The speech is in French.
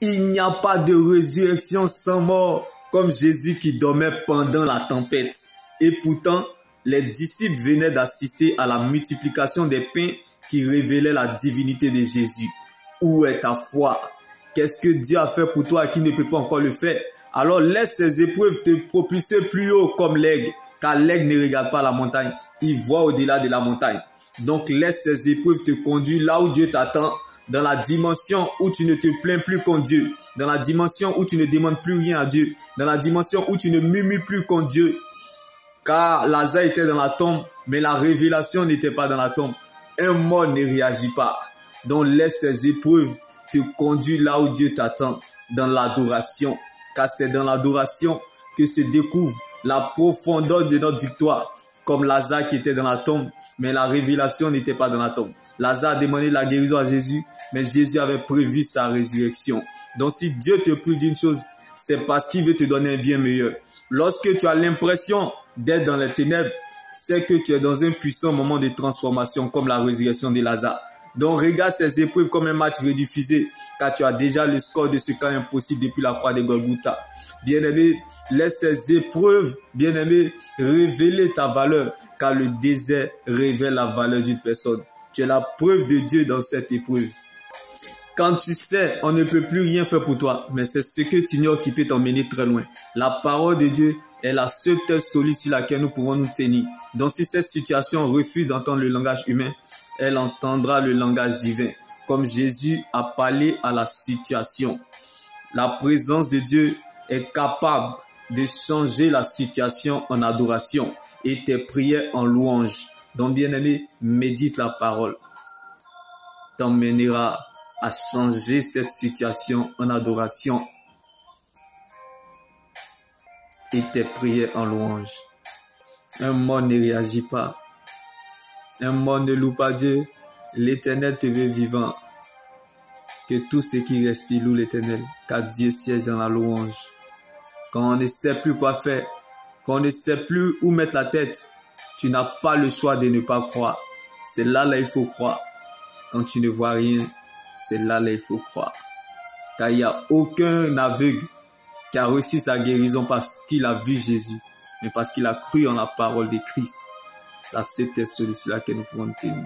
Il n'y a pas de résurrection sans mort, comme Jésus qui dormait pendant la tempête. Et pourtant, les disciples venaient d'assister à la multiplication des pains qui révélait la divinité de Jésus. Où est ta foi? Qu'est-ce que Dieu a fait pour toi qui ne peut pas encore le faire? Alors laisse ces épreuves te propulser plus haut comme l'aigle, car l'aigle ne regarde pas la montagne, il voit au-delà de la montagne. Donc laisse ces épreuves te conduire là où Dieu t'attend, dans la dimension où tu ne te plains plus contre Dieu, dans la dimension où tu ne demandes plus rien à Dieu, dans la dimension où tu ne murmures plus contre Dieu. Car Lazare était dans la tombe, mais la révélation n'était pas dans la tombe. Un mort ne réagit pas. Donc laisse ces épreuves te conduire là où Dieu t'attend, dans l'adoration. Car c'est dans l'adoration que se découvre la profondeur de notre victoire. Comme Lazare qui était dans la tombe, mais la révélation n'était pas dans la tombe. Lazare a demandé la guérison à Jésus, mais Jésus avait prévu sa résurrection. Donc si Dieu te prive d'une chose, c'est parce qu'il veut te donner un bien meilleur. Lorsque tu as l'impression d'être dans les ténèbres, c'est que tu es dans un puissant moment de transformation comme la résurrection de Lazare. Donc regarde ces épreuves comme un match rediffusé, car tu as déjà le score de ce cas impossible depuis la croix de Golgotha. Bien-aimé, laisse ces épreuves, bien-aimé, révéler ta valeur, car le désert révèle la valeur d'une personne. Tu es la preuve de Dieu dans cette épreuve. Quand tu sais, on ne peut plus rien faire pour toi, mais c'est ce que tu ignores qui peut t'emmener très loin. La parole de Dieu est la seule tête solide sur laquelle nous pouvons nous tenir. Donc si cette situation refuse d'entendre le langage humain, elle entendra le langage divin, comme Jésus a parlé à la situation. La présence de Dieu est capable de changer la situation en adoration et tes prières en louange. Donc bien-aimé, médite la parole. T'emmènera à changer cette situation en adoration et tes prières en louange. Un mort ne réagit pas. Un mort ne loue pas Dieu. L'Éternel te veut vivant. Que tout ce qui respire loue l'Éternel, car Dieu siège dans la louange. Quand on ne sait plus quoi faire, quand on ne sait plus où mettre la tête, tu n'as pas le choix de ne pas croire. C'est là il faut croire. Quand tu ne vois rien, c'est là il faut croire. Car il n'y a aucun aveugle qui a reçu sa guérison parce qu'il a vu Jésus, mais parce qu'il a cru en la parole de Christ. La seule est celui sur laquelle nous pouvons tenir.